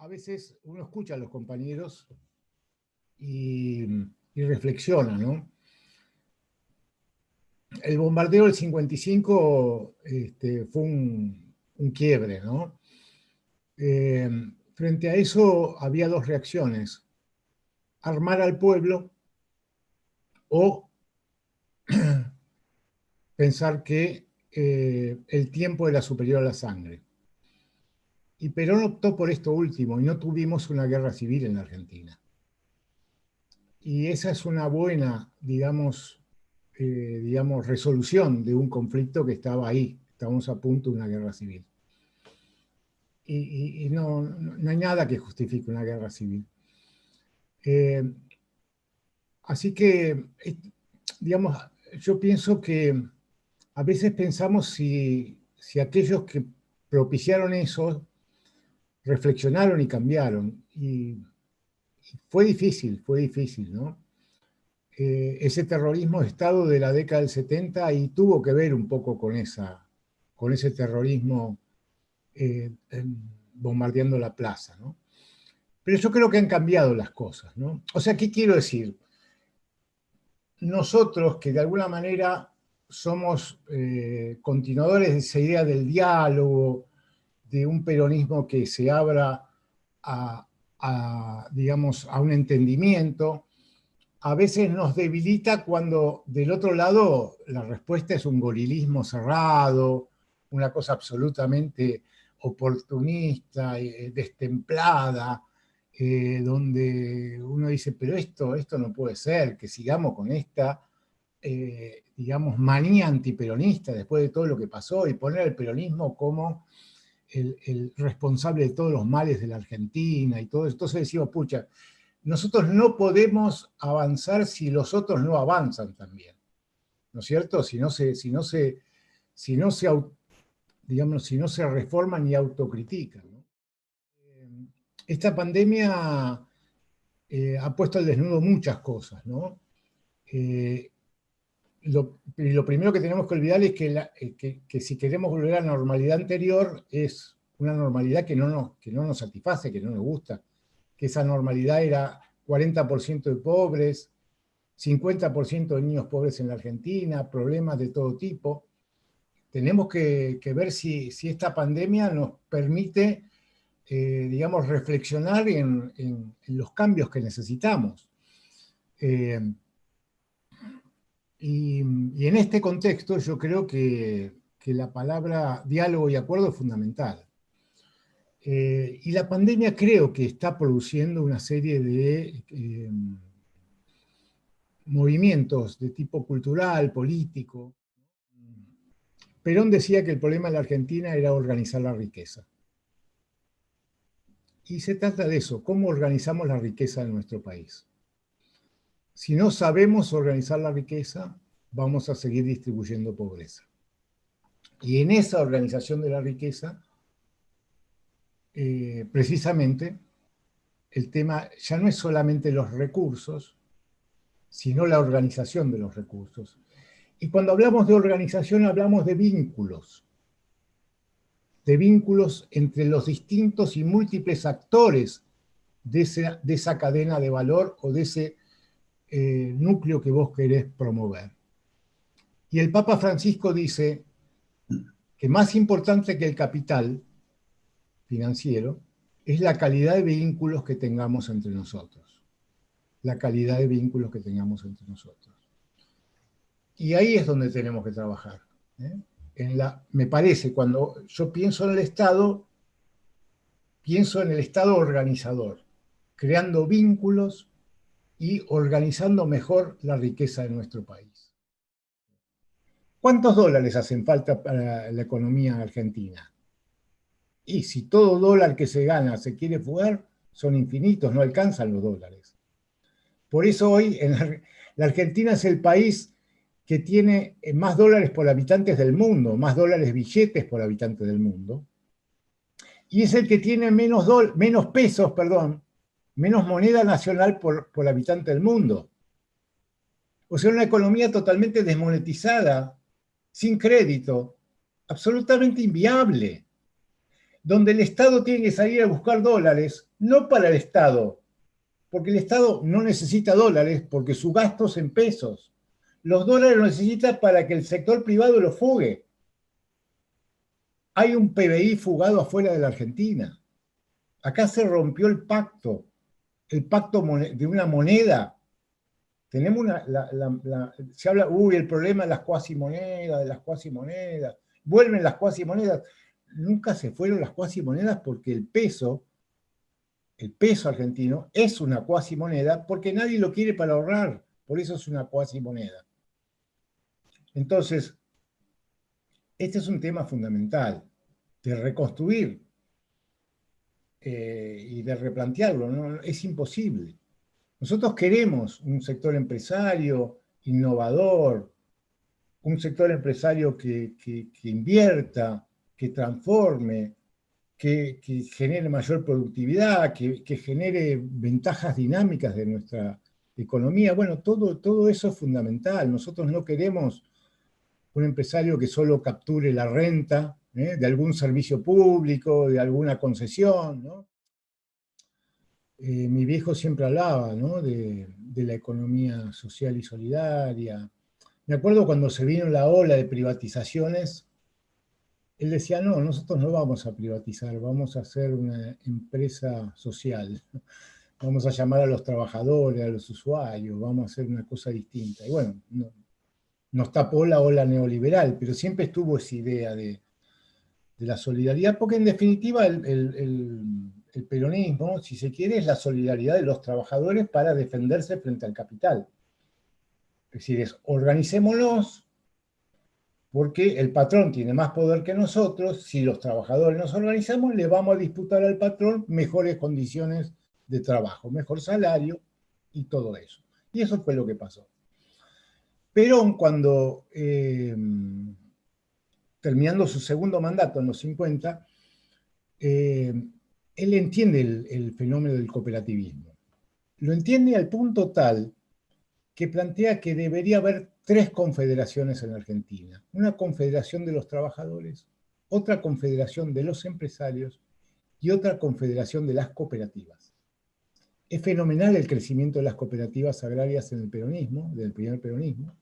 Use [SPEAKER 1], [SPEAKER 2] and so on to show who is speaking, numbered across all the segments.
[SPEAKER 1] a veces uno escucha a los compañeros y, y reflexiona, ¿no? El bombardeo del 55 fue un quiebre, ¿no? Eh, Frente a eso había dos reacciones: armar al pueblo o pensar que el tiempo era superior a la sangre. Y Perón optó por esto último y no tuvimos una guerra civil en la Argentina. Y esa es una buena, digamos, resolución de un conflicto que estaba ahí. Estábamos a punto de una guerra civil. Y no hay nada que justifique una guerra civil. Eh, Así que, digamos, yo pienso que a veces pensamos si aquellos que propiciaron eso reflexionaron y cambiaron. Y fue difícil, ¿no? Ese terrorismo de Estado de la década del 70 y tuvo que ver un poco con ese terrorismo bombardeando la plaza, ¿no? Pero yo creo que han cambiado las cosas, ¿no? O sea, ¿qué quiero decir? Nosotros que de alguna manera somos continuadores de esa idea del diálogo, de un peronismo que se abra digamos, a un entendimiento, a veces nos debilita cuando del otro lado la respuesta es un gorilismo cerrado, una cosa absolutamente oportunista, destemplada, donde uno dice, pero esto no puede ser, que sigamos con esta, digamos, manía antiperonista después de todo lo que pasó y poner al peronismo como el responsable de todos los males de la Argentina y todo eso. Entonces decimos, pucha, nosotros no podemos avanzar si los otros no avanzan también, ¿no es cierto? Si no se reforman y autocritican, ¿no? Esta pandemia ha puesto al desnudo muchas cosas, ¿no? Eh, lo primero que tenemos que olvidar es que si queremos volver a la normalidad anterior, es una normalidad que no nos satisface, que no nos gusta, que esa normalidad era 40% de pobres, 50% de niños pobres en la Argentina, problemas de todo tipo. Tenemos que ver si esta pandemia nos permite, digamos, reflexionar en los cambios que necesitamos. Eh, y en este contexto yo creo que la palabra diálogo y acuerdo es fundamental. Y la pandemia creo que está produciendo una serie de movimientos de tipo cultural, político. Perón decía que el problema de la Argentina era organizar la riqueza. Y se trata de eso, cómo organizamos la riqueza de nuestro país. Si no sabemos organizar la riqueza, vamos a seguir distribuyendo pobreza. Y en esa organización de la riqueza, precisamente, el tema ya no es solamente los recursos, sino la organización de los recursos. Y cuando hablamos de organización, hablamos de vínculos entre los distintos y múltiples actores de esa cadena de valor o de ese núcleo que vos querés promover. Y el Papa Francisco dice que más importante que el capital financiero es la calidad de vínculos que tengamos entre nosotros. La calidad de vínculos que tengamos entre nosotros. Y ahí es donde tenemos que trabajar. Me parece, cuando yo pienso en el Estado, pienso en el Estado organizador, creando vínculos y organizando mejor la riqueza de nuestro país. ¿Cuántos dólares hacen falta para la economía argentina? Y si todo dólar que se gana se quiere fugar, son infinitos, no alcanzan los dólares. Por eso hoy la Argentina es el país que tiene más dólares por habitantes del mundo, más dólares billetes por habitantes del mundo, y es el que tiene menos pesos, menos moneda nacional por habitante del mundo. O sea, una economía totalmente desmonetizada, sin crédito, absolutamente inviable. donde el Estado tiene que salir a buscar dólares, no para el Estado, porque el Estado no necesita dólares porque su gasto es en pesos. Los dólares los necesita para que el sector privado los fugue. Hay un PBI fugado afuera de la Argentina. Acá se rompió el pacto de una moneda. Tenemos se habla, el problema de las cuasimonedas, vuelven las cuasimonedas. Nunca se fueron las cuasimonedas porque el peso argentino es una cuasimoneda porque nadie lo quiere para ahorrar, por eso es una cuasimoneda. Entonces, este es un tema fundamental de reconstruir y de replantearlo, ¿no? Es imposible. Nosotros queremos un sector empresario innovador, un sector empresario que invierta, que transforme, que genere mayor productividad, que genere ventajas dinámicas de nuestra economía. Bueno, todo eso es fundamental. Nosotros no queremos un empresario que solo capture la renta de algún servicio público, de alguna concesión, ¿no? Mi viejo siempre hablaba, ¿no?, de la economía social y solidaria. Me acuerdo cuando se vino la ola de privatizaciones, él decía, no, nosotros no vamos a privatizar, vamos a hacer una empresa social, vamos a llamar a los trabajadores, a los usuarios, vamos a hacer una cosa distinta. Y bueno, nos tapó la ola neoliberal, pero siempre estuvo esa idea de la solidaridad, porque en definitiva el peronismo, si se quiere, es la solidaridad de los trabajadores para defenderse frente al capital. Es decir, organicémonos porque el patrón tiene más poder que nosotros, si los trabajadores nos organizamos, le vamos a disputar al patrón mejores condiciones de trabajo, mejor salario y todo eso. Y eso fue lo que pasó. Perón, cuando terminando su segundo mandato en los 50, él entiende el fenómeno del cooperativismo. Lo entiende al punto tal que plantea que debería haber 3 confederaciones en Argentina. Una confederación de los trabajadores, otra confederación de los empresarios y otra confederación de las cooperativas. Es fenomenal el crecimiento de las cooperativas agrarias en el peronismo, del primer peronismo.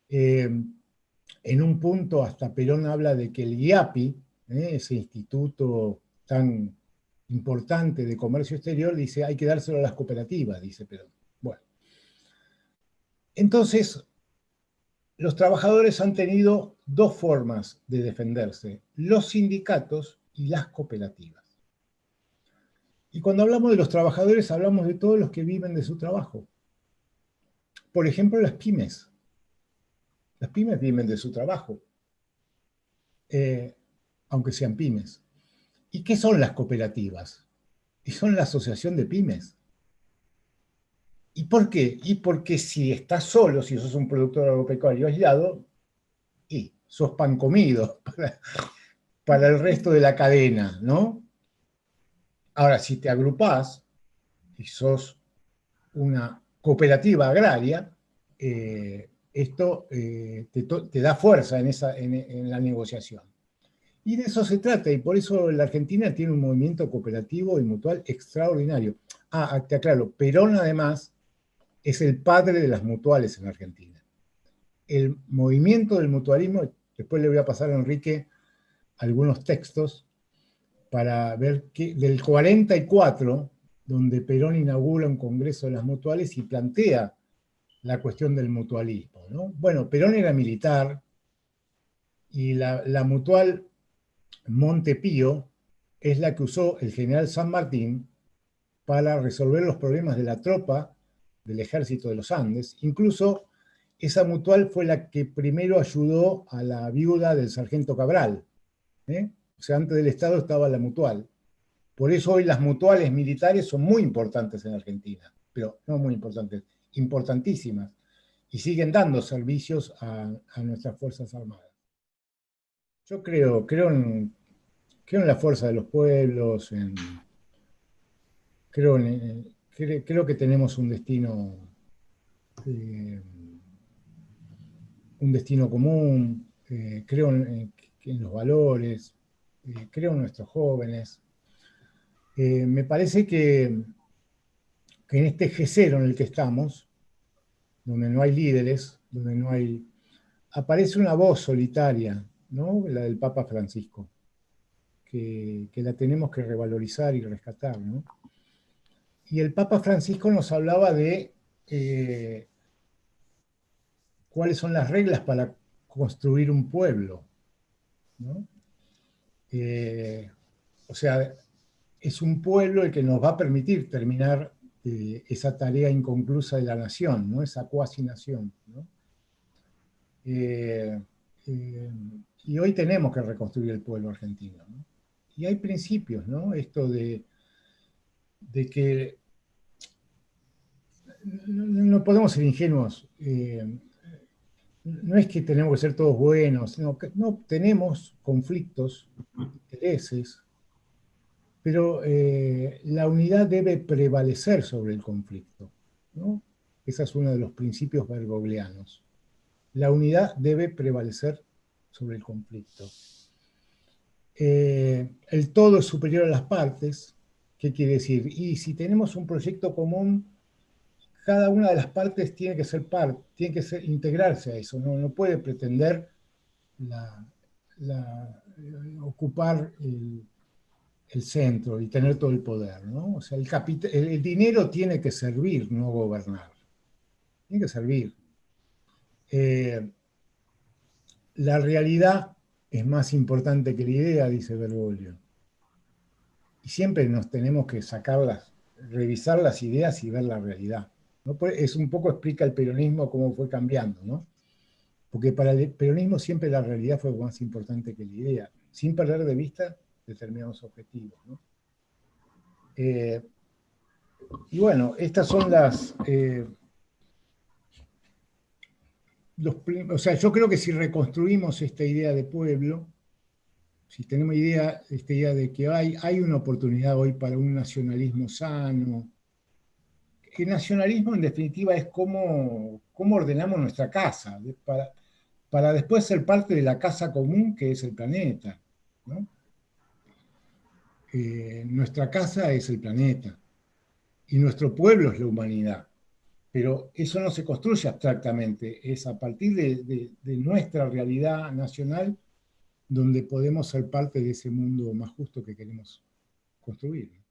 [SPEAKER 1] En un punto hasta Perón habla de que el IAPI, ese instituto tan importante de comercio exterior, dice, hay que dárselo a las cooperativas, dice Perón. Bueno, entonces, los trabajadores han tenido 2 formas de defenderse, los sindicatos y las cooperativas. Y cuando hablamos de los trabajadores, hablamos de todos los que viven de su trabajo. Por ejemplo, las pymes. Las pymes viven de su trabajo, aunque sean pymes. ¿Y qué son las cooperativas? Y son la asociación de pymes. ¿Y por qué? Y porque si estás solo, si sos un productor agropecuario aislado, y sos pan comido para el resto de la cadena, ¿no? Ahora, si te agrupás y sos una cooperativa agraria, esto te da fuerza en la negociación. Y de eso se trata, y por eso la Argentina tiene un movimiento cooperativo y mutual extraordinario. Te aclaro, Perón además es el padre de las mutuales en Argentina. El movimiento del mutualismo, después le voy a pasar a Enrique algunos textos para ver que del 44, donde Perón inaugura un congreso de las mutuales y plantea la cuestión del mutualismo, ¿no? Bueno, Perón era militar y la mutual Montepío es la que usó el general San Martín para resolver los problemas de la tropa del ejército de los Andes. Incluso esa mutual fue la que primero ayudó a la viuda del sargento Cabral. O sea, antes del Estado estaba la mutual. Por eso hoy las mutuales militares son muy importantes en Argentina, pero no muy importantes, importantísimas, y siguen dando servicios a nuestras Fuerzas Armadas. Yo creo en la fuerza de los pueblos, creo que tenemos eh, un destino común, creo en los valores. creo en nuestros jóvenes. Me parece que en este G0 en el que estamos, donde no hay líderes, donde no hay... aparece una voz solitaria, ¿no? La del Papa Francisco, que la tenemos que revalorizar y rescatar, ¿no? Y el Papa Francisco nos hablaba de cuáles son las reglas para construir un pueblo, ¿no? Eh, o sea, es un pueblo el que nos va a permitir terminar esa tarea inconclusa de la nación, ¿no? Esa cuasi nación, ¿no? Eh, eh, y hoy tenemos que reconstruir el pueblo argentino, ¿no? Y hay principios, ¿no? Esto de que no podemos ser ingenuos. No es que tenemos que ser todos buenos, sino que no tenemos conflictos, intereses, pero la unidad debe prevalecer sobre el conflicto, ¿no? Ese es uno de los principios bergoglianos. La unidad debe prevalecer sobre el conflicto. El todo es superior a las partes. ¿Qué quiere decir? Y si tenemos un proyecto común, cada una de las partes tiene que ser parte, tiene que integrarse a eso, no puede pretender la, ocupar el centro y tener todo el poder, ¿no? O sea, el dinero tiene que servir, no gobernar. Tiene que servir. Eh, la realidad es más importante que la idea, dice Bergoglio. Y siempre nos tenemos que sacarlas, revisar las ideas y ver la realidad, ¿no? Es un poco explica el peronismo cómo fue cambiando, ¿no? Porque para el peronismo siempre la realidad fue más importante que la idea, sin perder de vista determinados objetivos, ¿no? Eh, y bueno, estas son o sea, yo creo que si reconstruimos esta idea de pueblo, si tenemos esta idea de que hay una oportunidad hoy para un nacionalismo sano, el nacionalismo en definitiva es cómo ordenamos nuestra casa, para después ser parte de la casa común que es el planeta, ¿no? Nuestra casa es el planeta y nuestro pueblo es la humanidad. Pero eso no se construye abstractamente, es a partir de nuestra realidad nacional donde podemos ser parte de ese mundo más justo que queremos construir.